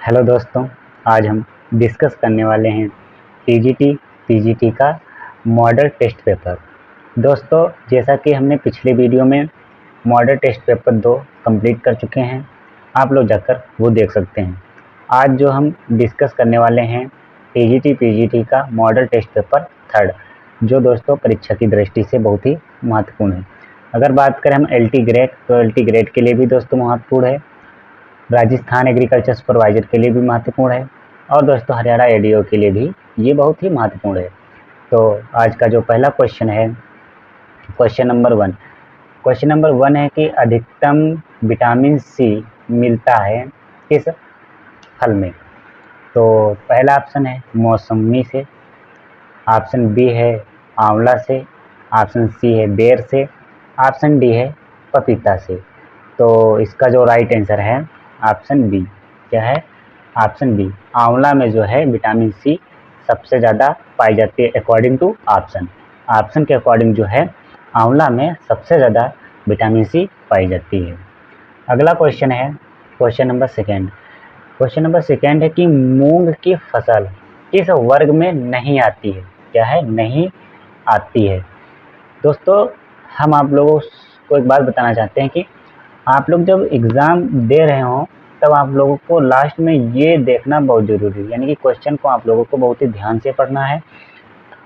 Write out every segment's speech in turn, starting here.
Hello दोस्तों, आज हम डिस्कस करने वाले हैं पीजीटी का मॉडल टेस्ट पेपर। दोस्तों, जैसा कि हमने पिछले वीडियो में मॉडल टेस्ट पेपर 2 कंप्लीट कर चुके हैं, आप लोग जाकर वो देख सकते हैं। आज जो हम डिस्कस करने वाले हैं पीजीटी का मॉडल टेस्ट पेपर 3, जो दोस्तों परीक्षा की दृष्टि से बहुत ही महत्वपूर्ण है। अगर बात करें हम एलटी ग्रेड, तो एलटी ग्रेड के लिए भी दोस्तों महत्वपूर्ण है, राजस्थान एग्रीकल्चर सुपरवाइजर के लिए भी महत्वपूर्ण है, और दोस्तों हरियाणा एडीओ के लिए भी ये बहुत ही महत्वपूर्ण है। तो आज का जो पहला क्वेश्चन है, क्वेश्चन नंबर 1। क्वेश्चन नंबर 1 है कि अधिकतम विटामिन सी मिलता है किस फल में? तो पहला ऑप्शन है मौसमी से, ऑप्शन बी है आंवला से, ऑप्शन सी है बेर से, ऑप्शन डी है पपीता से। तो इसका जो राइट आंसर है ऑप्शन बी। क्या है? Option B. आंवला में जो है विटामिन सी सबसे ज़्यादा पाई जाती है अकॉर्डिंग टू ऑप्शन के अकॉर्डिंग जो है आंवला में सबसे ज़्यादा विटामिन सी पाई जाती है। अगला क्वेश्चन है क्वेश्चन नंबर 2। क्वेश्चन नंबर 2 है कि मूंग की फसल किस वर्ग में नहीं आती है? क्या है? नहीं आती है। दोस्तों, हम आप लोगों को एक बात बताना चाहते हैं कि आप लोग जब एग्ज़ाम दे रहे हो तब आप लोगों को लास्ट में ये देखना बहुत ज़रूरी है, यानी कि क्वेश्चन को आप लोगों को बहुत ही ध्यान से पढ़ना है,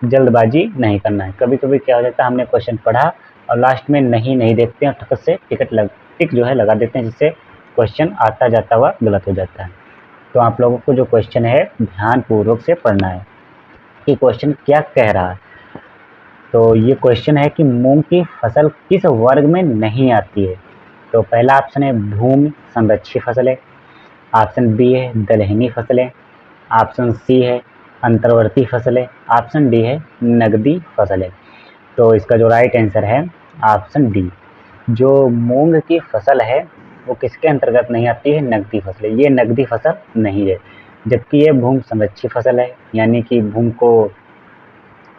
जल्दबाजी नहीं करना है। कभी कभी क्या हो जाता है, हमने क्वेश्चन पढ़ा और लास्ट में नहीं देखते हैं, ठक से टिक जो है लगा देते हैं, जिससे क्वेश्चन आता जाता हुआ गलत हो जाता है। तो आप लोगों को जो क्वेश्चन है ध्यानपूर्वक से पढ़ना है कि क्वेश्चन क्या कह रहा है। तो ये क्वेश्चन है कि मूंग की फसल किस वर्ग में नहीं आती है? तो पहला ऑप्शन है भूमि संरक्षित फसलें, ऑप्शन बी है दलहनी फसलें, ऑप्शन सी है अंतर्वर्ती फसलें, ऑप्शन डी है नगदी फसलें। तो इसका जो राइट आंसर है ऑप्शन डी। जो मूंग की फसल है वो किसके अंतर्गत नहीं आती है? नगदी फसलें। ये नगदी फसल नहीं है, जबकि ये भूमि संरक्षित फसल है, यानी कि भूमि को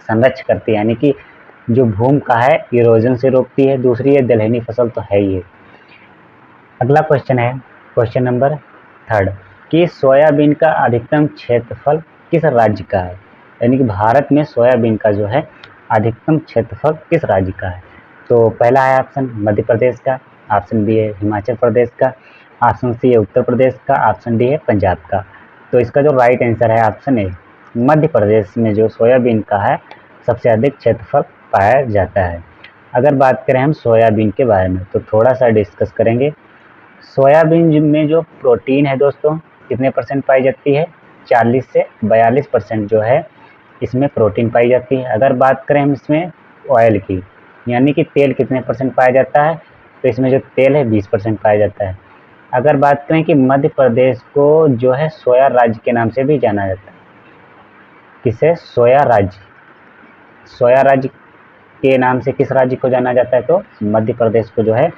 संरक्षित करती है, यानी कि जो भूमि का है इरोजन से रोकती है। दूसरी है दलहनी फसल, तो है ही है। अगला क्वेश्चन है क्वेश्चन नंबर 3 कि सोयाबीन का अधिकतम क्षेत्रफल किस राज्य का है? यानी कि भारत में सोयाबीन का जो है अधिकतम क्षेत्रफल किस राज्य का है? तो पहला है ऑप्शन मध्य प्रदेश का, ऑप्शन बी है हिमाचल प्रदेश का, ऑप्शन सी है उत्तर प्रदेश का, ऑप्शन डी है पंजाब का। तो इसका जो राइट आंसर है ऑप्शन ए। मध्य प्रदेश में जो सोयाबीन का है सबसे अधिक क्षेत्रफल पाया जाता है। अगर बात करें हम सोयाबीन के बारे में तो थोड़ा सा डिस्कस करेंगे। सोयाबीन में जो प्रोटीन है दोस्तों कितने परसेंट पाई जाती है? 40 से 42% जो है इसमें प्रोटीन पाई जाती है। अगर बात करें हम इसमें ऑयल की, यानी कि तेल कितने परसेंट पाया जाता है? तो इसमें जो तेल है 20% पाया जाता है। अगर बात करें कि मध्य प्रदेश को जो है सोया राज्य के नाम से भी जाना जाता है। किसे? सोया राज्य के नाम से किस राज्य को जाना जाता है? तो मध्य प्रदेश को जो है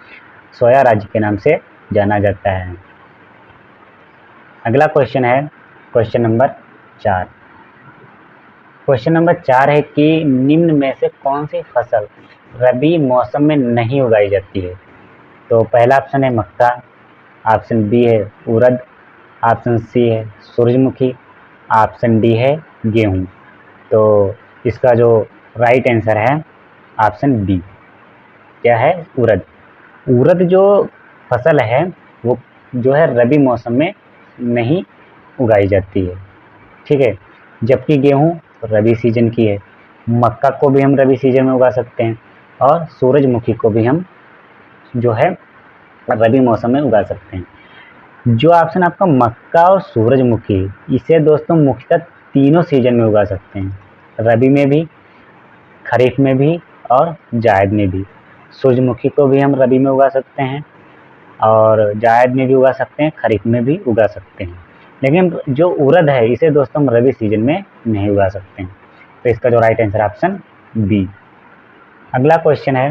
सोया राज्य के नाम से जाना जाता है। अगला क्वेश्चन है क्वेश्चन नंबर 4। क्वेश्चन नंबर 4 है कि निम्न में से कौन सी फसल रबी मौसम में नहीं उगाई जाती है? तो पहला ऑप्शन है मक्का, ऑप्शन बी है उड़द, ऑप्शन सी है सूरजमुखी, ऑप्शन डी है गेहूँ। तो इसका जो राइट आंसर है ऑप्शन बी। क्या है? उड़द जो फसल है वो जो है रबी मौसम में नहीं उगाई जाती है, ठीक है। जबकि गेहूँ रबी सीजन की है। मक्का को भी हम रबी सीजन में उगा सकते हैं और सूरजमुखी को भी हम जो है रबी मौसम में उगा सकते हैं। जो ऑप्शन आपका मक्का और सूरजमुखी, इसे दोस्तों मुख्यतः तीनों सीजन में उगा सकते हैं, रबी में भी, खरीफ में भी और जायद में भी। सूरजमुखी को भी हम रबी में उगा सकते हैं और जायद में भी उगा सकते हैं, खरीफ में भी उगा सकते हैं। लेकिन जो उड़द है इसे दोस्तों हम रबी सीजन में नहीं उगा सकते हैं। तो इसका जो राइट आंसर ऑप्शन बी। अगला क्वेश्चन है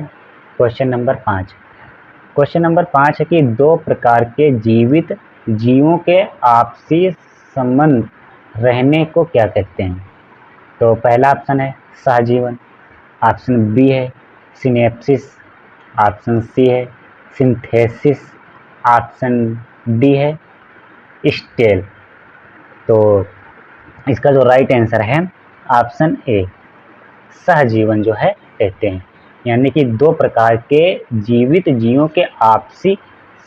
क्वेश्चन नंबर 5। क्वेश्चन नंबर 5 है कि 2 प्रकार के जीवित जीवों के आपसी संबंध रहने को क्या कहते हैं? तो पहला ऑप्शन है सहजीवन, ऑप्शन बी है सिनेप्सिस, ऑप्शन सी है सिंथेसिस, ऑप्शन डी है स्टेल। तो इसका जो राइट आंसर है ऑप्शन ए, सहजीवन जो है कहते हैं। यानी कि दो प्रकार के जीवित जीवों के आपसी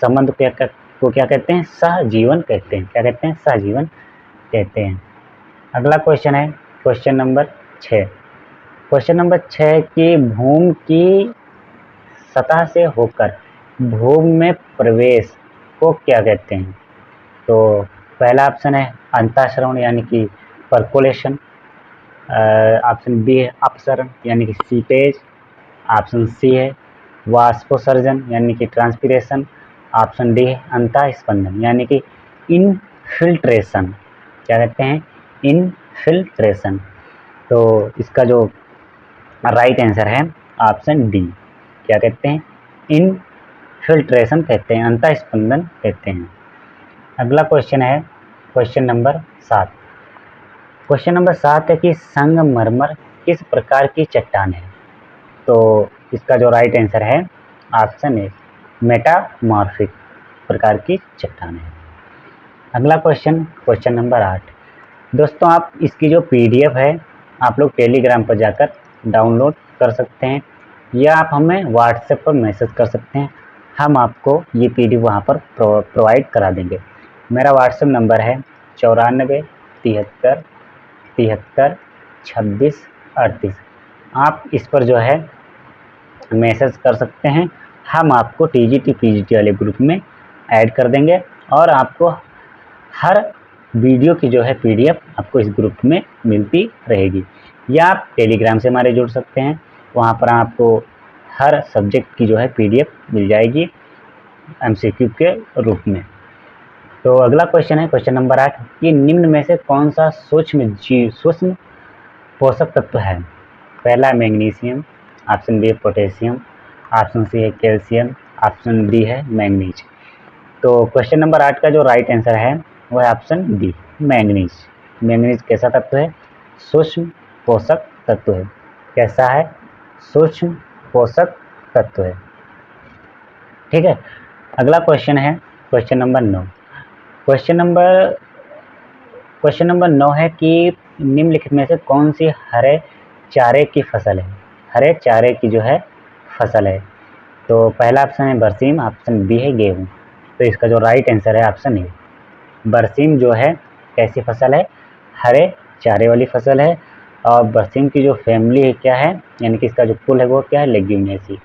संबंध को क्या कहते हैं? सहजीवन कहते हैं। क्या कहते हैं? सहजीवन कहते हैं। अगला क्वेश्चन है क्वेश्चन नंबर 6। क्वेश्चन नंबर 6 कि भूमि की सतह से होकर भूमि में प्रवेश को क्या कहते हैं? तो पहला ऑप्शन है अंतःसरण यानी कि परकोलेशन, ऑप्शन बी है अपसरण यानी कि सीपेज, ऑप्शन सी है वाष्पोत्सर्जन यानी कि ट्रांसपीरेशन, ऑप्शन डी है अंतःस्पंदन यानी कि इनफिल्ट्रेशन। क्या कहते हैं? इनफिल्ट्रेशन। तो इसका जो राइट आंसर है ऑप्शन डी। क्या कहते हैं? इनफिल्ट्रेशन कहते हैं, अंतःस्पंदन कहते हैं। अगला क्वेश्चन है क्वेश्चन नंबर 7। क्वेश्चन नंबर 7 है कि संगमरमर किस प्रकार की चट्टान है? तो इसका जो राइट आंसर है ऑप्शन ए, मेटामॉर्फिक प्रकार की चट्टान है। अगला क्वेश्चन क्वेश्चन नंबर 8। दोस्तों आप इसकी जो पीडीएफ है आप लोग टेलीग्राम पर जाकर डाउनलोड कर सकते हैं या आप हमें व्हाट्सएप पर मैसेज कर सकते हैं, हम आपको ये पीडीएफ वहाँ पर प्रोवाइड करा देंगे। मेरा व्हाट्सएप नंबर है 94 73 73 26 38। आप इस पर जो है मैसेज कर सकते हैं, हम आपको टीजीटी पीजीटी वाले ग्रुप में ऐड कर देंगे और आपको हर वीडियो की जो है पीडीएफ आपको इस ग्रुप में मिलती रहेगी। या आप टेलीग्राम से हमारे जुड़ सकते हैं, वहाँ पर आपको हर सब्जेक्ट की जो है पीडीएफ मिल जाएगी एमसीक्यू के रूप में। तो अगला क्वेश्चन है क्वेश्चन नंबर 8 कि निम्न में से कौन सा सूक्ष्म पोषक तत्व है? पहला मैग्नीशियम, ऑप्शन बी है पोटेशियम, ऑप्शन सी है कैल्शियम, ऑप्शन डी है मैंगनीज। तो क्वेश्चन नंबर 8 का जो राइट आंसर है वो है ऑप्शन डी, मैंगनीज। मैंगनीज कैसा तत्व है? सूक्ष्म पोषक तत्व है। कैसा है? सूक्ष्म पोषक तत्व है। ठीक है। अगला क्वेश्चन है क्वेश्चन नंबर 9। क्वेश्चन नंबर 9 है कि निम्नलिखित में से कौन सी हरे चारे की फसल है? हरे चारे की जो है फसल है। तो पहला ऑप्शन है बरसीम, ऑप्शन बी है गेहूँ। तो इसका जो राइट आंसर है ऑप्शन ए, बरसीम जो है कैसी फसल है? हरे चारे वाली फसल है। और बरसीम की जो फैमिली है क्या है, यानी कि इसका जो कुल है वो क्या है? लेग्यूमिनेसी।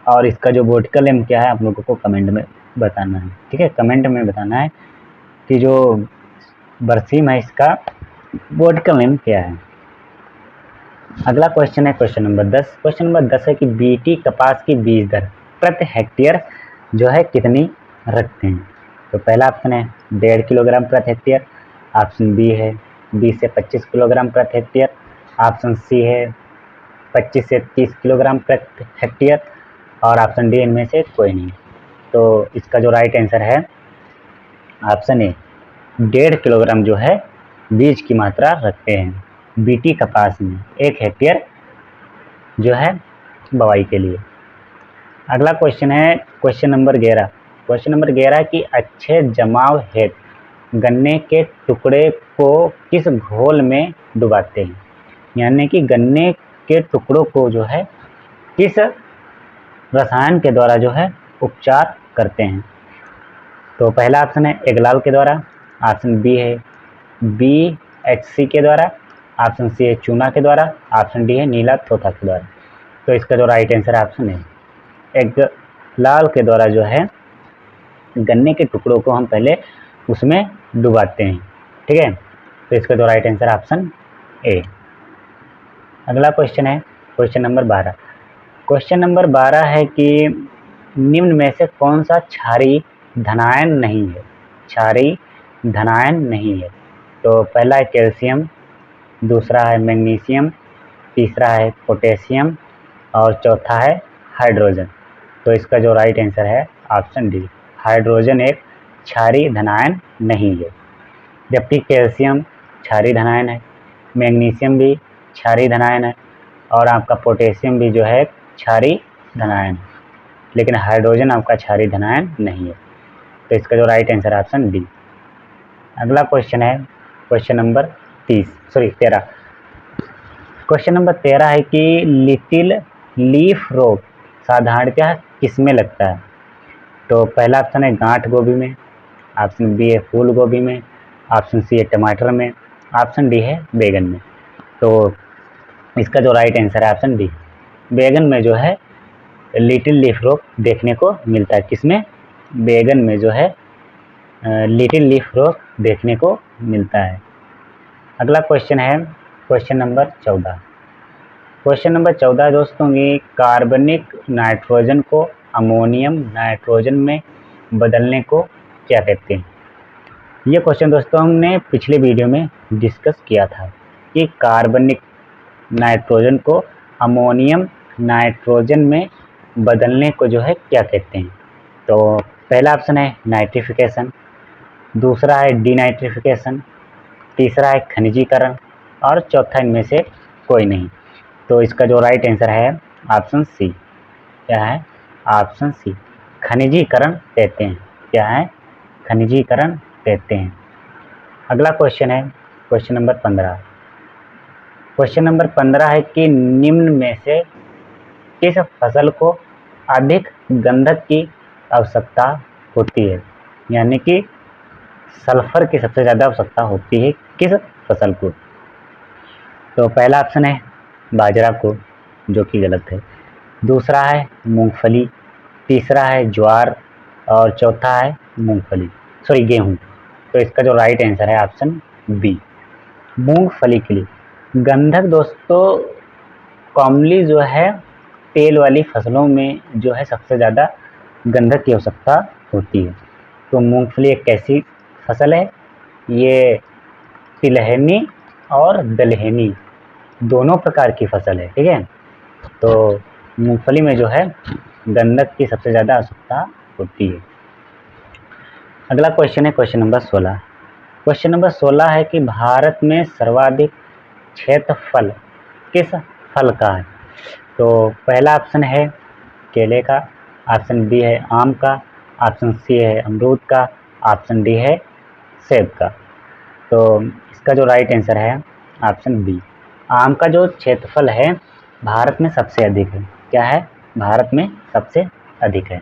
और इसका जो बोटिकल नेम क्या है आप लोगों को कमेंट में बताना है। ठीक है, कमेंट में बताना है कि जो बरसीम है इसका बोटिकल नेम क्या है। अगला क्वेश्चन है क्वेश्चन नंबर 10। क्वेश्चन नंबर 10 है कि बीटी कपास की बीज दर प्रति हेक्टेयर जो है कितनी रखते हैं? तो पहला ऑप्शन है 1.5 किलोग्राम प्रति हेक्टेयर, ऑप्शन बी है 20 से 25 किलोग्राम प्रति हेक्टेयर, ऑप्शन सी है 25 से 30 किलोग्राम प्रति हेक्टेयर और ऑप्शन डी इनमें से कोई नहीं। तो इसका जो राइट आंसर है ऑप्शन ए, 1.5 किलोग्राम जो है बीज की मात्रा रखते हैं बीटी कपास में 1 हेक्टेयर जो है बुवाई के लिए। अगला क्वेश्चन है क्वेश्चन नंबर 11। क्वेश्चन नंबर 11 की अच्छे जमाव हेतु गन्ने के टुकड़े को किस घोल में डुबाते हैं? यानी कि गन्ने के टुकड़ों को जो है किस रसायन के द्वारा जो है उपचार करते हैं? तो पहला ऑप्शन है एगलाल के द्वारा, ऑप्शन बी है BHC के द्वारा, ऑप्शन सी है चूना के द्वारा, ऑप्शन डी है नीला तोता के द्वारा। तो इसका जो राइट आंसर है ऑप्शन है एगलाल के द्वारा जो है गन्ने के टुकड़ों को हम पहले उसमें डुबाते हैं। ठीक है, तो इसका जो राइट आंसर ऑप्शन ए। अगला क्वेश्चन है क्वेश्चन नंबर 12। क्वेश्चन नंबर 12 है कि निम्न में से कौन सा क्षारीय धनायन नहीं है? क्षारीय धनायन नहीं है। तो पहला है कैल्शियम, दूसरा है मैग्नीशियम, तीसरा है पोटेशियम और चौथा है हाइड्रोजन। तो इसका जो राइट आंसर है ऑप्शन डी, हाइड्रोजन एक क्षारीय धनायन नहीं है। जबकि कैल्शियम क्षारीय धनायन है, मैग्नीशियम भी क्षारीय धनायन है और आपका पोटेशियम भी जो है क्षारीय धनायन है, लेकिन हाइड्रोजन आपका क्षारीय धनायन नहीं है। तो इसका जो राइट आंसर ऑप्शन डी। अगला क्वेश्चन है क्वेश्चन नंबर 13। क्वेश्चन नंबर 13 है कि लिटिल लीफ रोग साधारणतः किसमें लगता है? तो पहला ऑप्शन है गांठ गोभी में, ऑप्शन बी है फूल गोभी में, ऑप्शन सी है टमाटर में, ऑप्शन डी है बैगन में। तो इसका जो राइट आंसर है ऑप्शन डी, बैगन में जो है लिटिल लीफ रोग देखने को मिलता है। किसमें? बैगन में जो है लिटिल लीफ रोग देखने को मिलता है। अगला क्वेश्चन है क्वेश्चन नंबर 14। क्वेश्चन नंबर 14 दोस्तों की कार्बनिक नाइट्रोजन को अमोनियम नाइट्रोजन में बदलने को क्या कहते हैं? ये क्वेश्चन दोस्तों हमने पिछले वीडियो में डिस्कस किया था कि कार्बनिक नाइट्रोजन को अमोनियम नाइट्रोजन में बदलने को जो है क्या कहते हैं? तो पहला ऑप्शन है नाइट्रिफिकेशन, दूसरा है डीनाइट्रिफिकेशन, तीसरा है खनिजीकरण और चौथा इनमें से कोई नहीं। तो इसका जो राइट आंसर है ऑप्शन सी। क्या है? ऑप्शन सी, खनिजीकरण कहते हैं। क्या है? खनिजीकरण कहते हैं। अगला क्वेश्चन है क्वेश्चन नंबर 15। क्वेश्चन नंबर 15 है कि निम्न में से किस फसल को अधिक गंधक की आवश्यकता होती है? यानी कि सल्फर की सबसे ज़्यादा आवश्यकता होती है किस फसल को? तो पहला ऑप्शन है बाजरा को, जो कि गलत है, दूसरा है मूंगफली, तीसरा है ज्वार और चौथा है गेहूं। तो इसका जो राइट आंसर है ऑप्शन बी, मूंगफली के लिए। गंधक दोस्तों कॉमनली जो है तेल वाली फसलों में जो है सबसे ज़्यादा गंधक की आवश्यकता होती है। तो मूंगफली एक ऐसी फसल है, ये तिलहनी और दलहनी दोनों प्रकार की फसल है। ठीक है, तो मूंगफली में जो है गंधक की सबसे ज़्यादा आवश्यकता होती है। अगला क्वेश्चन है क्वेश्चन नंबर 16। क्वेश्चन नंबर 16 है कि भारत में सर्वाधिक क्षेत्रफल किस फल का है? तो पहला ऑप्शन है केले का, ऑप्शन बी है आम का, ऑप्शन सी है अमरूद का, ऑप्शन डी है सेब का। तो इसका जो राइट आंसर है ऑप्शन बी, आम का जो क्षेत्रफल है भारत में सबसे अधिक है। क्या है? भारत में सबसे अधिक है।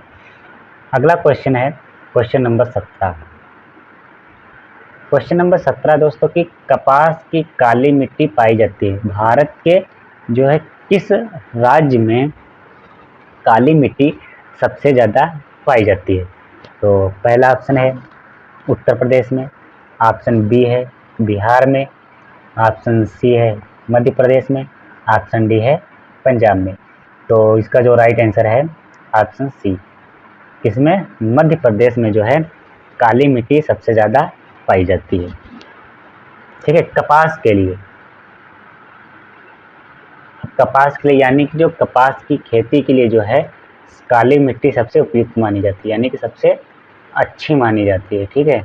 अगला क्वेश्चन है क्वेश्चन नंबर 17। क्वेश्चन नंबर 17 दोस्तों की कपास की काली मिट्टी पाई जाती है भारत के जो है किस राज्य में काली मिट्टी सबसे ज़्यादा पाई जाती है? तो पहला ऑप्शन है उत्तर प्रदेश में, ऑप्शन बी है बिहार में, ऑप्शन सी है मध्य प्रदेश में, ऑप्शन डी है पंजाब में। तो इसका जो राइट आंसर है ऑप्शन सी, इसमें मध्य प्रदेश में जो है काली मिट्टी सबसे ज़्यादा पाई जाती है। ठीक है, कपास के लिए, कपास के लिए यानी कि जो कपास की खेती के लिए जो है काली मिट्टी सबसे उपयुक्त मानी जाती है, यानी कि सबसे अच्छी मानी जाती है। ठीक है,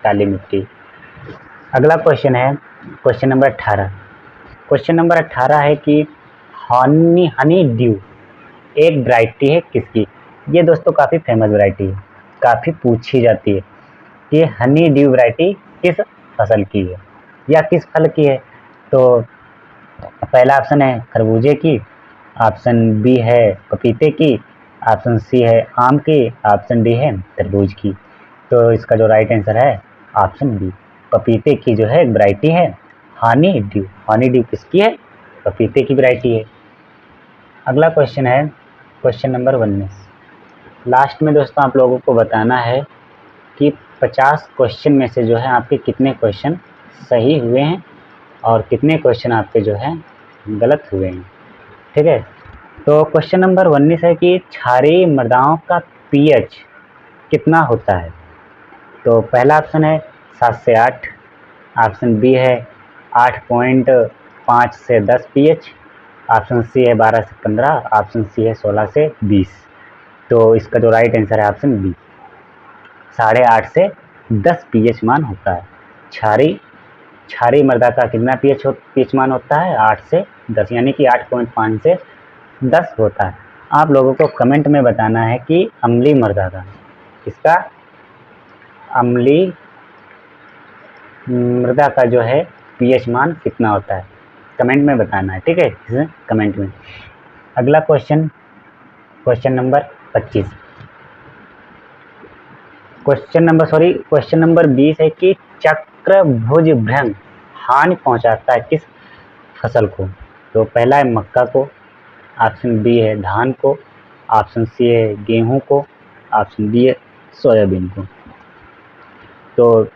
काली मिट्टी। अगला क्वेश्चन है क्वेश्चन नंबर 18। क्वेश्चन नंबर 18 है कि हनी ड्यू एक वैरायटी है किसकी? ये दोस्तों काफ़ी फेमस वैरायटी है, काफ़ी पूछी जाती है। ये हनी ड्यू वैरायटी किस फसल की है या किस फल की है? तो पहला ऑप्शन है खरबूजे की, ऑप्शन बी है पपीते की, ऑप्शन सी है आम की, ऑप्शन डी है तरबूज की। तो इसका जो राइट आंसर है ऑप्शन बी, पपीते की जो है एक वैरायटी है हनी ड्यू। हनी ड्यू किसकी है? पपीते की वैरायटी है। अगला क्वेश्चन है क्वेश्चन नंबर 19। लास्ट में दोस्तों आप लोगों को बताना है कि 50 क्वेश्चन में से जो है आपके कितने क्वेश्चन सही हुए हैं और कितने क्वेश्चन आपके जो है गलत हुए हैं। ठीक है, तो क्वेश्चन नंबर 19 है कि क्षारीय मृदाओं का पीएच कितना होता है? तो पहला ऑप्शन है 7 से 8, ऑप्शन बी है 8.5 से 10 पीएच, ऑप्शन सी है 12 से 15, ऑप्शन सी है 16 से 20। तो इसका जो राइट आंसर है ऑप्शन बी, 8.5 से 10 पीएच मान होता है। क्षारीय मृदा का कितना पीएच मान होता है? 8 से 10, यानी कि 8.5 से 10 होता है। आप लोगों को कमेंट में बताना है कि अम्लीय मृदा का, इसका अम्लीय मृदा का जो है पीएच मान कितना होता है, कमेंट में बताना है, ठीक है, इसे कमेंट में। अगला क्वेश्चन नंबर 25, क्वेश्चन नंबर 20 है कि चक्रभुज भ्रंग हानि पहुंचाता है किस फसल को। तो पहला है मक्का को, ऑप्शन बी है धान को, ऑप्शन सी है गेहूं को, ऑप्शन डी है सोयाबीन को। तो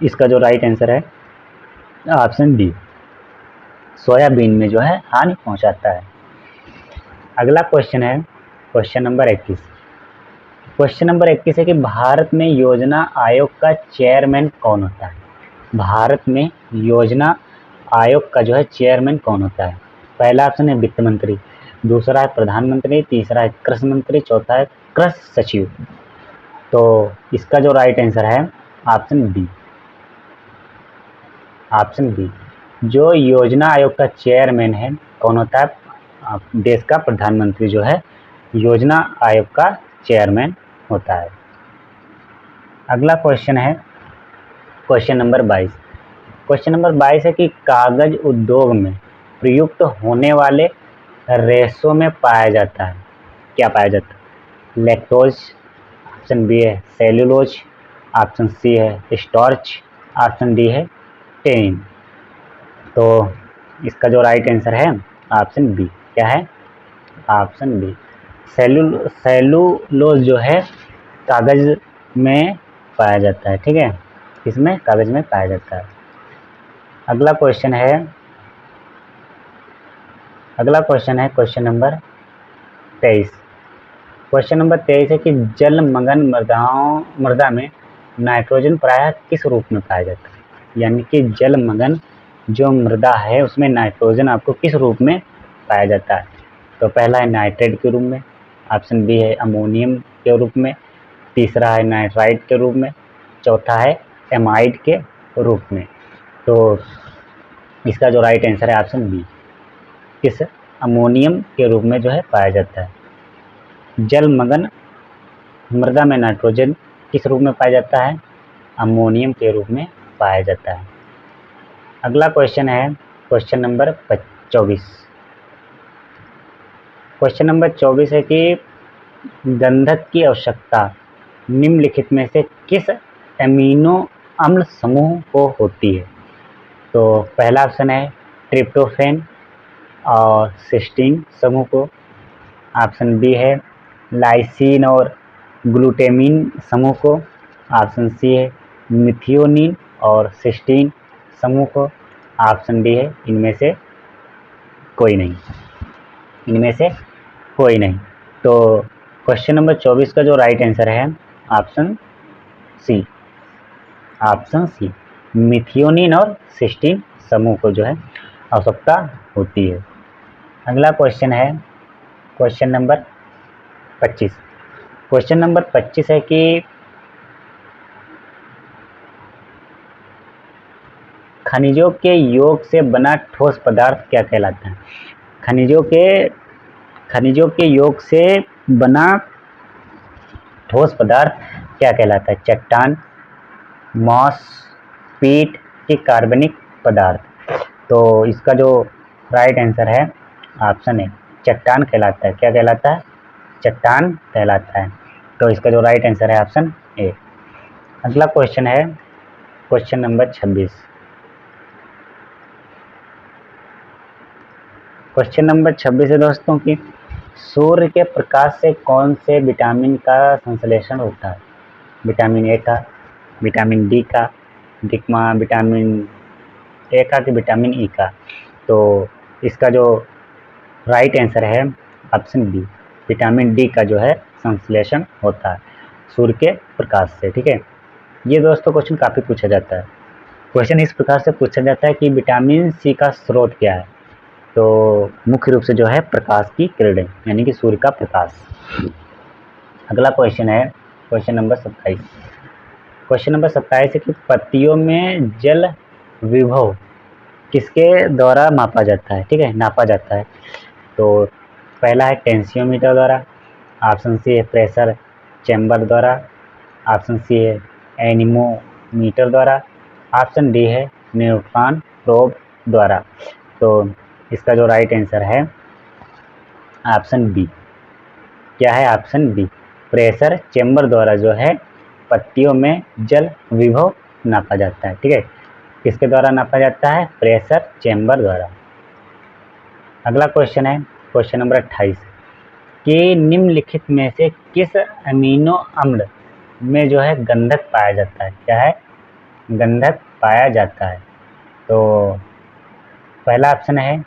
इसका जो राइट आंसर है ऑप्शन डी, सोयाबीन में जो है हानि पहुंचाता है। अगला क्वेश्चन है क्वेश्चन नंबर 21, क्वेश्चन नंबर 21 है कि भारत में योजना आयोग का चेयरमैन कौन होता है। भारत में योजना आयोग का जो है चेयरमैन कौन होता है। पहला ऑप्शन है वित्त मंत्री, दूसरा है प्रधानमंत्री, तीसरा है कृषि मंत्री, चौथा है कृषि सचिव। तो इसका जो राइट आंसर है ऑप्शन बी, ऑप्शन बी, जो योजना आयोग का चेयरमैन है कौन होता है, देश का प्रधानमंत्री जो है योजना आयोग का चेयरमैन होता है। अगला क्वेश्चन है क्वेश्चन नंबर 22, क्वेश्चन नंबर 22 है कि कागज उद्योग में प्रयुक्त होने वाले रेशों में पाया जाता है, क्या पाया जाता है, लैक्टोज, ऑप्शन बी है सेल्यूलोज, ऑप्शन सी है स्टार्च, ऑप्शन डी है टेनिन। तो इसका जो राइट आंसर है ऑप्शन बी, क्या है, ऑप्शन बी, सेल्यूलोज जो है कागज में पाया जाता है, ठीक है, इसमें कागज में पाया जाता है। अगला क्वेश्चन है क्वेश्चन नंबर 23, क्वेश्चन नंबर 23 है कि जलमग्न मृदा में नाइट्रोजन प्रायः किस रूप में पाया जाता है, यानी कि जलमग्न जो मृदा है उसमें नाइट्रोजन आपको किस रूप में पाया जाता है। तो पहला है नाइट्रेट के रूप में, ऑप्शन बी है अमोनियम के रूप में, तीसरा है नाइट्राइट के रूप में, चौथा है एमाइड के रूप में। तो इसका जो राइट आंसर है ऑप्शन बी, किस अमोनियम के रूप में जो है पाया जाता है। जलमग्न मृदा में नाइट्रोजन किस रूप में पाया जाता है, अमोनियम के रूप में पाया जाता है। अगला क्वेश्चन है क्वेश्चन नंबर 24, क्वेश्चन नंबर 24 है कि गंधक की आवश्यकता निम्नलिखित में से किस एमिनो अम्ल समूह को होती है। तो पहला ऑप्शन है ट्रिप्टोफैन और सिस्टीन समूह को, ऑप्शन बी है लाइसिन और ग्लूटामिन समूह को, ऑप्शन सी है मिथियोनिन और सिस्टीन समूह को, ऑप्शन डी है इनमें से कोई नहीं। तो क्वेश्चन नंबर 24 का जो राइट आंसर है ऑप्शन सी, मिथियोनिन और सिस्टीन समूह को जो है आवश्यकता होती है। अगला क्वेश्चन है क्वेश्चन नंबर 25, क्वेश्चन नंबर 25 है कि खनिजों के योग से बना ठोस पदार्थ क्या कहलाता है। खनिजों के योग से बना ठोस पदार्थ क्या कहलाता है, चट्टान, मॉस, पीट की कार्बनिक पदार्थ। तो इसका जो राइट आंसर है ऑप्शन है चट्टान कहलाता है, क्या कहलाता है, चट्टान कहलाता है। तो इसका जो राइट आंसर है ऑप्शन ए। अगला क्वेश्चन है क्वेश्चन नंबर 26, क्वेश्चन नंबर 26 है दोस्तों कि सूर्य के प्रकाश से कौन से विटामिन का संश्लेषण होता है, विटामिन ए का, विटामिन डी का, विटामिन ए का कि विटामिन ई का। तो इसका जो राइट आंसर है ऑप्शन बी, विटामिन डी का जो है संश्लेषण होता है सूर्य के प्रकाश से, ठीक है। ये दोस्तों क्वेश्चन काफ़ी पूछा जाता है। क्वेश्चन इस प्रकार से पूछा जाता है कि विटामिन सी का स्रोत क्या है। तो मुख्य रूप से जो है प्रकाश की किरणें, यानी कि सूर्य का प्रकाश। अगला क्वेश्चन है क्वेश्चन नंबर 27, क्वेश्चन नंबर 27 है कि पत्तियों में जल विभव किसके द्वारा मापा जाता है, ठीक है, नापा जाता है। तो पहला है टेंसियोमीटर द्वारा, ऑप्शन सी है प्रेशर चैम्बर द्वारा, ऑप्शन सी है एनीमोमीटर द्वारा, ऑप्शन डी है न्यूट्रॉन प्रोब द्वारा। तो इसका जो राइट आंसर है ऑप्शन बी। क्या है? ऑप्शन बी, प्रेशर चेंबर द्वारा जो है पत्तियों में जल विभव नापा जाता है। ठीक है, किसके द्वारा नापा जाता है? प्रेशर चेंबर द्वारा। अगला क्वेश्चन है क्वेश्चन नंबर 28 कि निम्नलिखित में से किस अमीनो अम्ल में जो है गंधक पाया जाता है? क्या है? गंधक पाया जाता है। तो पहला ऑप्शन है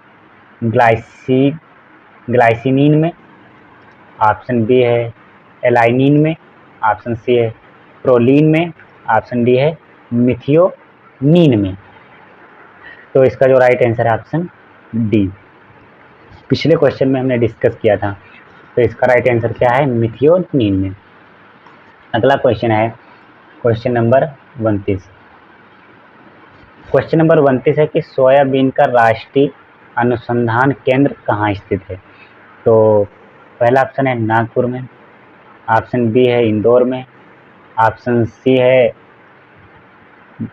ग्लाइसिनीन में, ऑप्शन बी है एलाइनिन में, ऑप्शन सी है प्रोलीन में, ऑप्शन डी है मिथियोनीन में। तो इसका जो राइट आंसर है ऑप्शन डी। पिछले क्वेश्चन में हमने डिस्कस किया था, तो इसका राइट आंसर क्या है? मिथियोनीन में। अगला क्वेश्चन है क्वेश्चन नंबर 29। क्वेश्चन नंबर 29 है कि सोयाबीन का राष्ट्रीय अनुसंधान केंद्र कहाँ स्थित है? तो पहला ऑप्शन है नागपुर में, ऑप्शन बी है इंदौर में, ऑप्शन सी है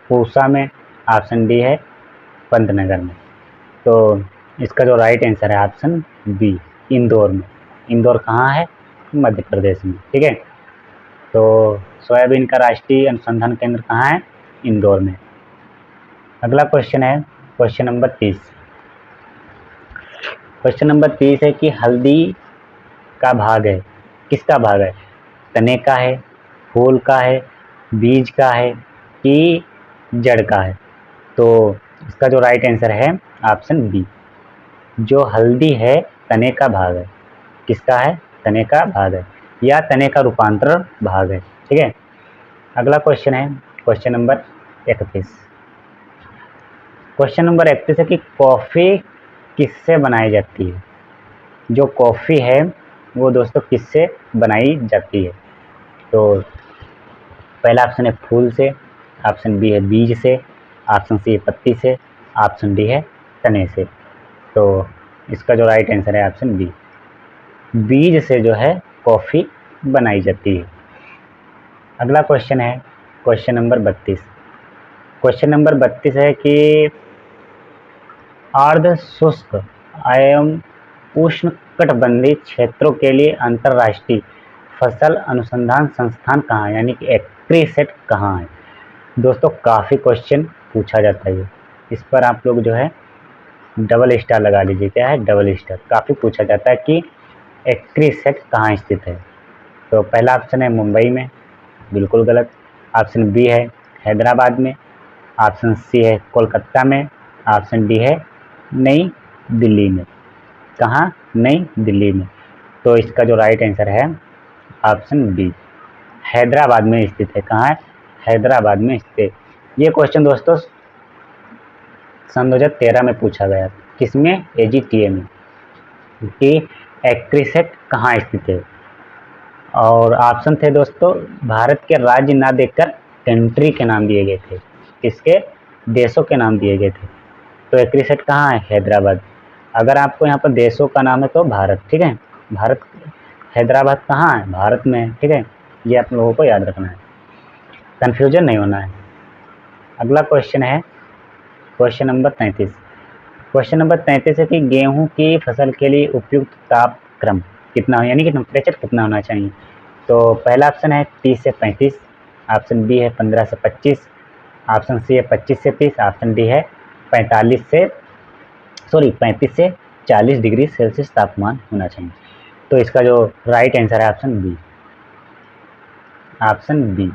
पूसा में, ऑप्शन डी है पंतनगर में। तो इसका जो राइट आंसर है ऑप्शन बी, इंदौर में। इंदौर कहाँ है? मध्य प्रदेश में। ठीक है, तो सोयाबीन का राष्ट्रीय अनुसंधान केंद्र कहाँ है? इंदौर में। अगला क्वेश्चन है क्वेश्चन नंबर 30। क्वेश्चन नंबर 30 है कि हल्दी का भाग है, किसका भाग है? तने का है, फूल का है, बीज का है कि जड़ का है? तो इसका जो राइट आंसर है ऑप्शन बी, जो हल्दी है तने का भाग है। किसका है? तने का भाग है या तने का रूपांतरण भाग है। ठीक है, अगला क्वेश्चन है क्वेश्चन नंबर 31। क्वेश्चन नंबर 31 है कि कॉफ़ी किससे बनाई जाती है? जो कॉफ़ी है वो दोस्तों किससे बनाई जाती है? तो पहला ऑप्शन है फूल से, ऑप्शन बी है बीज से, ऑप्शन सी है पत्ती से, ऑप्शन डी है तने से। तो इसका जो राइट आंसर है ऑप्शन बी, बीज से जो है कॉफ़ी बनाई जाती है। अगला क्वेश्चन है क्वेश्चन नंबर 32। क्वेश्चन नंबर 32 है कि अर्ध शुष्क एवं उष्णकटिबंधीय क्षेत्रों के लिए अंतर्राष्ट्रीय फसल अनुसंधान संस्थान कहाँ है, यानी कि एक्रीसेट कहाँ है? दोस्तों काफ़ी क्वेश्चन पूछा जाता है, इस पर आप लोग जो है डबल स्टार लगा लीजिए। क्या है? Double star. काफ़ी पूछा जाता है कि एक्रीसेट कहाँ स्थित है। तो पहला ऑप्शन है मुंबई में, बिल्कुल गलत। ऑप्शन बी है हैदराबाद में, ऑप्शन सी है कोलकाता में, ऑप्शन डी है नई दिल्ली में। कहाँ? नई दिल्ली में। तो इसका जो राइट आंसर है ऑप्शन बी, हैदराबाद में स्थित है। कहाँ है? हैदराबाद में स्थित। ये क्वेश्चन दोस्तों सन 2013 में पूछा गया। किसमें? AGTA में, कि एक्रीसेट कहाँ स्थित है। और ऑप्शन थे दोस्तों भारत के राज्य ना देकर कंट्री के नाम दिए गए थे। किसके? देशों के नाम दिए गए थे। तो एक्रीसेट कहाँ है? हैदराबाद। अगर आपको यहाँ पर देशों का नाम है तो भारत। ठीक है, भारत। हैदराबाद कहाँ है? भारत में है। ठीक है, ये आप लोगों को याद रखना है, कन्फ्यूजन नहीं होना है। अगला क्वेश्चन है क्वेश्चन नंबर 33। क्वेश्चन नंबर 33 है कि गेहूं की फसल के लिए उपयुक्त तापक्रम कितना हो, यानी कि टेम्परेचर कितना होना चाहिए? तो पहला ऑप्शन है 30 से 35, ऑप्शन बी है 15 से 25, ऑप्शन सी है 25 से 30, ऑप्शन डी है 35 से 40 डिग्री सेल्सियस तापमान होना चाहिए। तो इसका जो राइट आंसर है ऑप्शन बी, ऑप्शन बी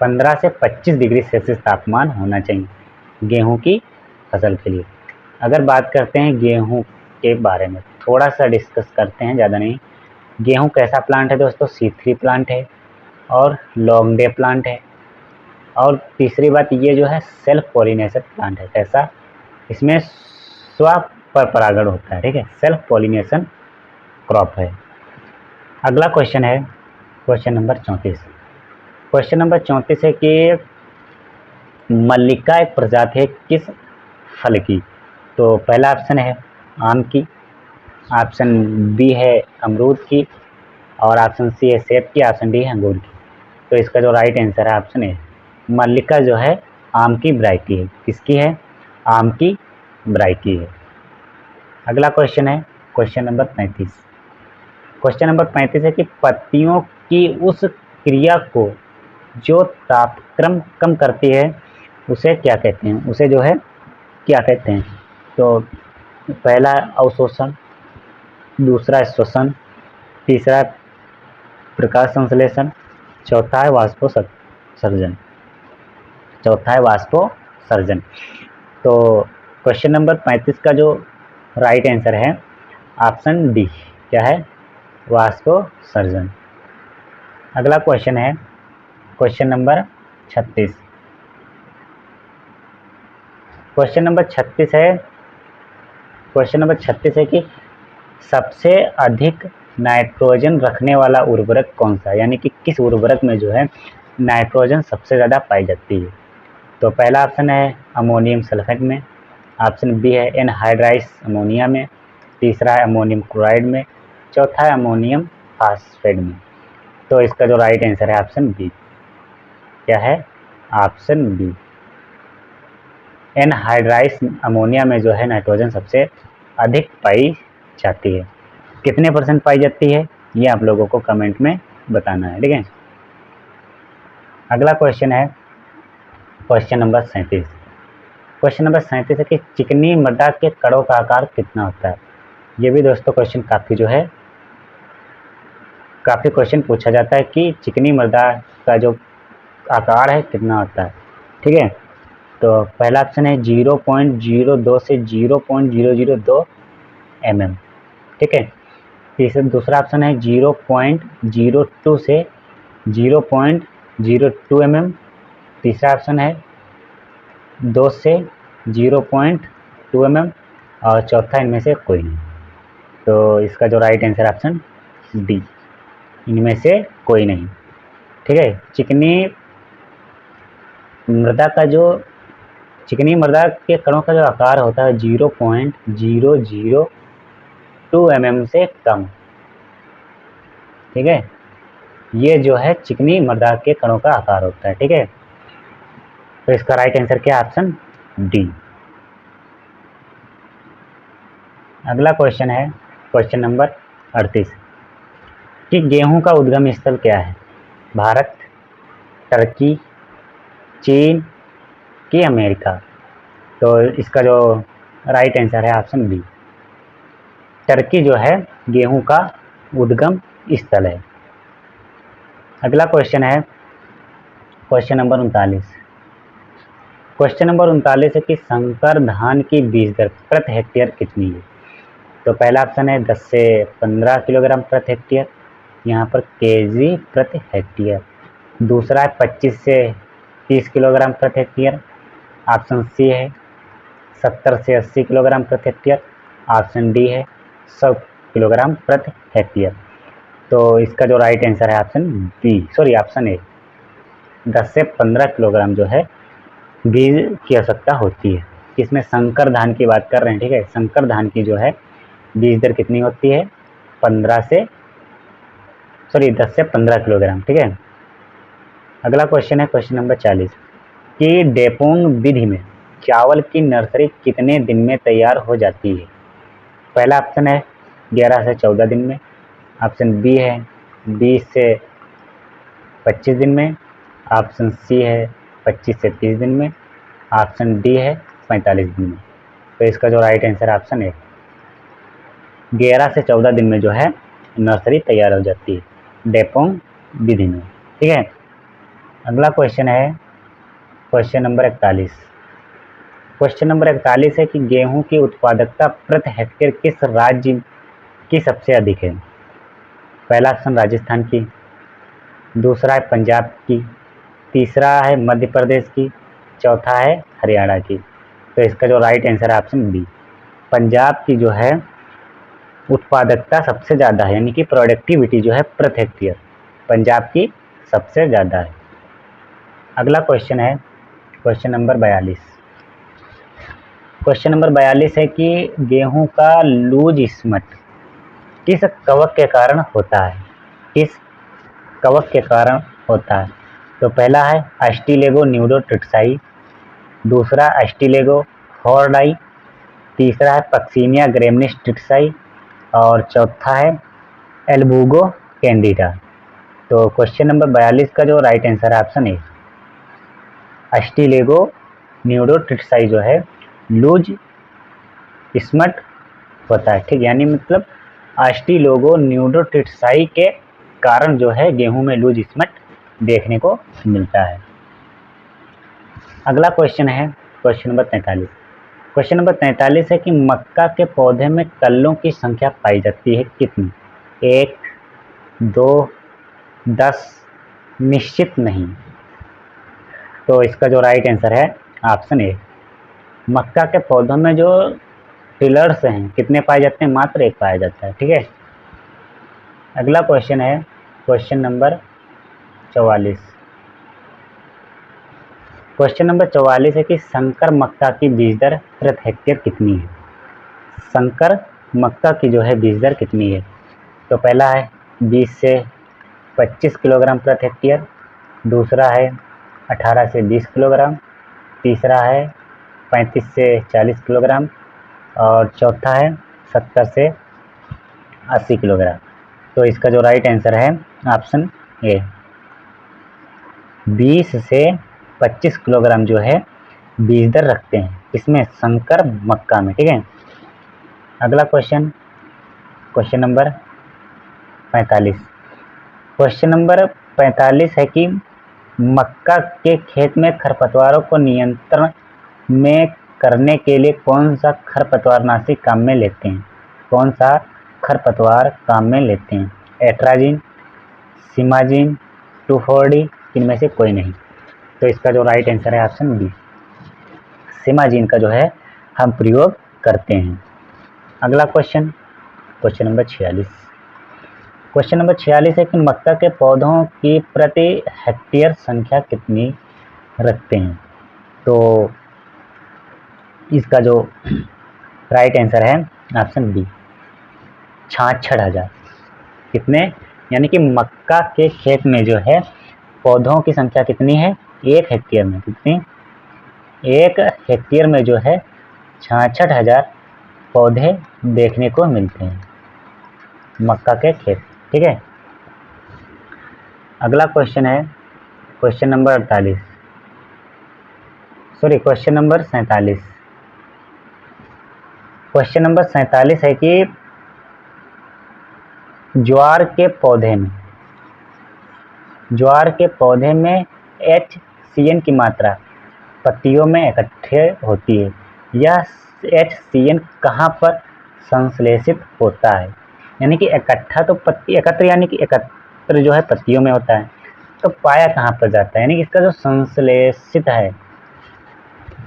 15 से 25 डिग्री सेल्सियस तापमान होना चाहिए गेहूं की फसल के लिए। अगर बात करते हैं गेहूं के बारे में, थोड़ा सा डिस्कस करते हैं, ज़्यादा नहीं। गेहूं कैसा प्लांट है दोस्तों? C3 प्लांट है और लॉन्ग डे प्लांट है। और तीसरी बात ये जो है सेल्फ पॉलिनेशन प्लांट है। कैसा? इसमें स्व पर परागण होता है। ठीक है, सेल्फ पॉलिनेशन क्रॉप है। अगला क्वेश्चन है क्वेश्चन नंबर 34। क्वेश्चन नंबर 34 है कि मल्लिका एक प्रजाति है किस फल की? तो पहला ऑप्शन है आम की, ऑप्शन बी है अमरूद की, और ऑप्शन सी है सेब की, ऑप्शन डी है अंगूर की। तो इसका जो राइट आंसर है ऑप्शन ए, मल्लिका जो है आम की वैरायटी है। किसकी है? आम की वैरायटी है। अगला क्वेश्चन है क्वेश्चन नंबर 35। क्वेश्चन नंबर 35 है कि पत्तियों की उस क्रिया को जो तापक्रम कम करती है उसे क्या कहते हैं? उसे जो है क्या कहते हैं? तो पहला अवशोषण, दूसरा श्वसन, तीसरा प्रकाश संश्लेषण, चौथा है वाष्पोसर्जन। चौथा है वाष्पोसर्जन। तो क्वेश्चन नंबर 35 का जो राइट आंसर है ऑप्शन डी। क्या है? वाष्पोसर्जन। अगला क्वेश्चन है क्वेश्चन नंबर 36। क्वेश्चन नंबर 36 है कि सबसे अधिक नाइट्रोजन रखने वाला उर्वरक कौन सा है? यानी कि किस उर्वरक में जो है नाइट्रोजन सबसे ज़्यादा पाई जाती है? तो पहला ऑप्शन है अमोनियम सल्फेट में, ऑप्शन बी है एनहाइड्राइस अमोनिया में, तीसरा है अमोनियम क्लोराइड में, चौथा है अमोनियम फास्फेट में। तो इसका जो राइट आंसर है ऑप्शन बी। क्या है? Option B. एनहाइड्राइस अमोनिया में जो है नाइट्रोजन सबसे अधिक पाई जाती है। कितने % पाई जाती है ये आप लोगों को कमेंट में बताना है। ठीक है। अगला क्वेश्चन है क्वेश्चन नंबर 37। क्वेश्चन नंबर 37 है कि चिकनी मृदा के कणों का आकार कितना होता है? ये भी दोस्तों क्वेश्चन काफ़ी क्वेश्चन पूछा जाता है कि चिकनी मृदा का जो आकार है कितना होता है। ठीक है। तो पहला ऑप्शन है 0.02 से 0.002 mm। ठीक है। दूसरा ऑप्शन है 0.02 से 0.02 mm। तीसरा ऑप्शन है 2 से 0.2 mm और चौथा इनमें से कोई नहीं। तो इसका जो राइट आंसर ऑप्शन डी, इनमें से कोई नहीं। ठीक है। चिकनी मृदा के कणों का जो आकार होता है 0.002 mm से कम। ठीक है। ये जो है चिकनी मृदा के कणों का आकार होता है। ठीक है। तो इसका राइट आंसर क्या? Option D. अगला क्वेश्चन है क्वेश्चन नंबर 38 कि गेहूं का उद्गम स्थल क्या है? भारत, टर्की, चीन कि अमेरिका? तो इसका जो राइट आंसर है ऑप्शन बी। टर्की जो है गेहूं का उद्गम स्थल है। अगला क्वेश्चन है क्वेश्चन नंबर 39। क्वेश्चन नंबर 39 है कि संकर धान की बीज दर प्रति हेक्टेयर कितनी है? तो पहला ऑप्शन है 10 से 15 किलोग्राम प्रति हेक्टेयर, यहाँ पर केजी प्रति हेक्टेयर। दूसरा है 25 से 30 किलोग्राम प्रति हेक्टेयर, ऑप्शन सी है 70 से 80 किलोग्राम प्रति हेक्टेयर, ऑप्शन डी है 100 किलोग्राम प्रति हेक्टेयर। तो इसका जो राइट आंसर है ऑप्शन ए, 10 से 15 किलोग्राम जो है बीज की आवश्यकता होती है। इसमें संकर धान की बात कर रहे हैं। ठीक है। संकर धान की जो है बीज दर कितनी होती है? 10 से 15 किलोग्राम। ठीक है। अगला क्वेश्चन है क्वेश्चन नंबर 40 कि डेपोंग विधि में चावल की नर्सरी कितने दिन में तैयार हो जाती है? पहला ऑप्शन है 11 से 14 दिन में, ऑप्शन बी है 20 से 25 दिन में, ऑप्शन सी है 25 से 30 दिन में, ऑप्शन डी है 45 दिन में। तो इसका जो राइट आंसर ऑप्शन है 11 से 14 दिन में जो है नर्सरी तैयार हो जाती है डेपोंग विधि में। ठीक है। अगला क्वेश्चन है क्वेश्चन नंबर 41। क्वेश्चन नंबर 41 है कि गेहूं की उत्पादकता प्रति हेक्टेयर किस राज्य की सबसे अधिक है? पहला ऑप्शन राजस्थान की, दूसरा है पंजाब की, तीसरा है मध्य प्रदेश की, चौथा है हरियाणा की। तो इसका जो राइट आंसर है ऑप्शन बी। पंजाब की जो है उत्पादकता सबसे ज़्यादा है, यानी कि प्रोडक्टिविटी जो है प्रति हेक्टेयर पंजाब की सबसे ज़्यादा है। अगला क्वेश्चन है क्वेश्चन नंबर 42। क्वेश्चन नंबर 42 है कि गेहूं का लूज स्मट किस कवक के कारण होता है? किस कवक के कारण होता है? तो पहला है अस्टिलेगो न्यूडोट्रिक्साई, दूसरा अस्टिलेगो हॉर्डाई, तीसरा है पक्सीनिया ग्रेमनिस ट्रिक्साई और चौथा है एल्बुगो कैंडिडा। तो क्वेश्चन नंबर 42 का जो राइट आंसर है ऑप्शन ए, अस्टिलेगो न्यूडोट्रिक्साई जो है लूज स्मट होता है, ठीक, यानी मतलब अस्टिलेगो न्यूडोट्रिक्साई के कारण जो है गेहूं में लूज स्मट देखने को मिलता है। अगला क्वेश्चन है क्वेश्चन नंबर 43। क्वेश्चन नंबर 43 है कि मक्का के पौधे में कल्लों की संख्या पाई जाती है कितनी? 1, 2, 10, निश्चित नहीं। तो इसका जो राइट आंसर है ऑप्शन ए, मक्का के पौधों में जो टिलर्स हैं कितने पाए जाते हैं? मात्र एक पाया जाता है, ठीक है। अगला क्वेश्चन है क्वेश्चन नंबर 44। क्वेश्चन नंबर 44 है कि संकर मक्का की बीज दर प्रति हेक्टेयर कितनी है? संकर मक्का की जो है बीज दर कितनी है? तो पहला है 20 से 25 किलोग्राम प्रति हेक्टेयर, दूसरा है 18 से 20 किलोग्राम, तीसरा है 35 से 40 किलोग्राम और चौथा है 70 से 80 किलोग्राम। तो इसका जो राइट आंसर है ऑप्शन ए, 20 से 25 किलोग्राम जो है बीज दर रखते हैं इसमें संकर मक्का में, ठीक है। अगला question question number 45। Question number 45 है कि मक्का के खेत में खरपतवारों को नियंत्रण में करने के लिए कौन सा खरपतवारनाशी काम में लेते हैं? कौन सा खरपतवार काम में लेते हैं? एट्राजिन, सिमाजिन, 2,4-D, इनमें से कोई नहीं। तो इसका जो राइट आंसर है ऑप्शन बी, सिमाजिन का जो है हम प्रयोग करते हैं। अगला question question number 46। Question number 46 है कि मक्का के पौधों की प्रति हेक्टेयर संख्या कितनी रखते हैं? तो इसका जो राइट आंसर है ऑप्शन बी, 66,000। कितने? यानी कि मक्का के खेत में जो है पौधों की संख्या कितनी है? 1 हेक्टेयर में कितनी? 1 हेक्टेयर में जो है 66,000 पौधे देखने को मिलते हैं मक्का के खेत, ठीक है। अगला क्वेश्चन है question number 48, sorry question number 47। Question number 47 है कि ज्वार के पौधे में HCN की मात्रा पत्तियों में इकट्ठे होती है। यह HCN कहाँ पर संश्लेषित होता है? यानी कि इकट्ठा तो पत्ती एकत्र, यानी कि एकत्र जो है पत्तियों में होता है, तो पाया कहाँ पर जाता है? यानी कि इसका जो संश्लेषित है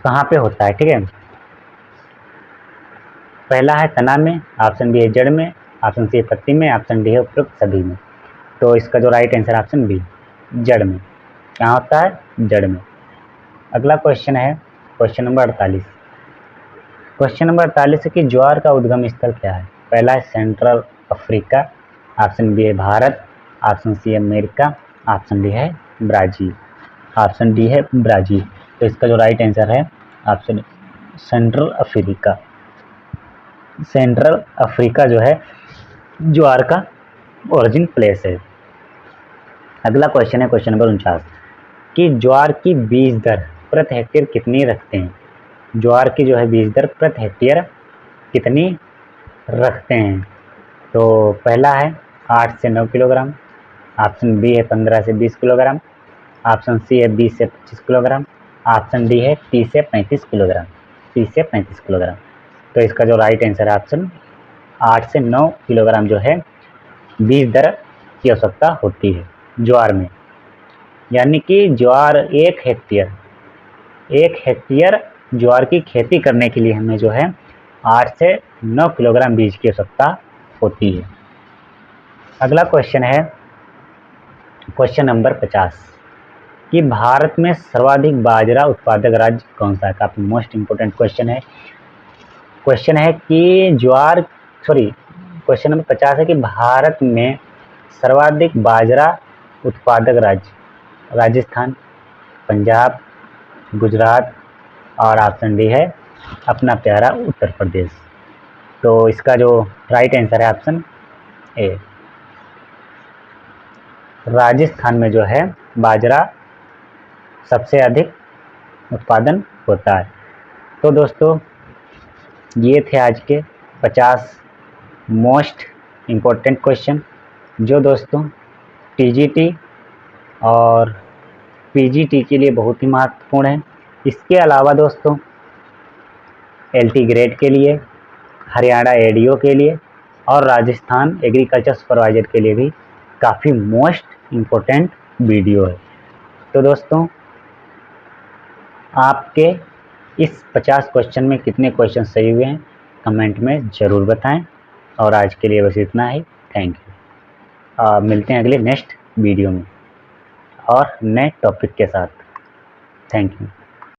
कहाँ पे होता है, ठीक है। पहला है तना में, ऑप्शन बी है जड़ में, ऑप्शन सी है पत्ती में, ऑप्शन डी है उपरोक्त सभी में। तो इसका जो राइट आंसर ऑप्शन बी, जड़ में। कहाँ होता है? जड़ में। अगला क्वेश्चन है क्वेश्चन नंबर 48। क्वेश्चन नंबर 48 है कि ज्वार का उद्गम स्थल क्या है? पहला है सेंट्रल अफ्रीका, ऑप्शन बी है भारत, ऑप्शन सी है अमेरिका, ऑप्शन डी है ब्राज़ील। ऑप्शन डी है ब्राज़ील। तो इसका जो राइट आंसर है option central Africa. Central Africa जो है ज्वार का ओरिजिन प्लेस है। अगला क्वेश्चन है क्वेश्चन नंबर 49 कि ज्वार की बीज दर प्रति हेक्टेयर कितनी रखते हैं? ज्वार की जो है बीज दर प्रति हेक्टेयर कितनी रखते हैं? तो पहला है 8 से 9 किलोग्राम, ऑप्शन बी है 15 से 20 किलोग्राम, ऑप्शन सी है 20 से 25 किलोग्राम, ऑप्शन डी है 30 से 35 किलोग्राम। 30 से 35 किलोग्राम। तो इसका जो राइट आंसर है ऑप्शन 8 से 9 किलोग्राम जो है बीज दर की आवश्यकता होती है ज्वार में। यानी कि ज्वार 1 हेक्टेयर ज्वार की खेती करने के लिए हमें जो है 8 से 9 किलोग्राम बीज की आवश्यकता होती है। अगला क्वेश्चन है क्वेश्चन नंबर 50 कि भारत में सर्वाधिक बाजरा उत्पादक राज्य कौन सा है? काफ़ी मोस्ट इम्पोर्टेंट क्वेश्चन है। क्वेश्चन है कि क्वेश्चन नंबर 50 है कि भारत में सर्वाधिक बाजरा उत्पादक राज्य राजस्थान, पंजाब, गुजरात और ऑप्शन डी है अपना प्यारा उत्तर प्रदेश। तो इसका जो राइट आंसर है ऑप्शन ए। राजस्थान में जो है बाजरा सबसे अधिक उत्पादन होता है। तो दोस्तों ये थे आज के 50 मोस्ट इम्पोर्टेंट क्वेश्चन जो दोस्तों टीजीटी और पीजीटी के लिए बहुत ही महत्वपूर्ण है। इसके अलावा दोस्तों एलटी ग्रेड के लिए, हरियाणा एडीओ के लिए और राजस्थान एग्रीकल्चर सुपरवाइजर के लिए भी काफ़ी मोस्ट इम्पोर्टेंट वीडियो है। तो दोस्तों आपके इस 50 क्वेश्चन में कितने क्वेश्चन सही हुए हैं कमेंट में ज़रूर बताएं। और आज के लिए बस इतना ही। Thank you. मिलते हैं अगले नेक्स्ट वीडियो में और नए टॉपिक के साथ। Thank you.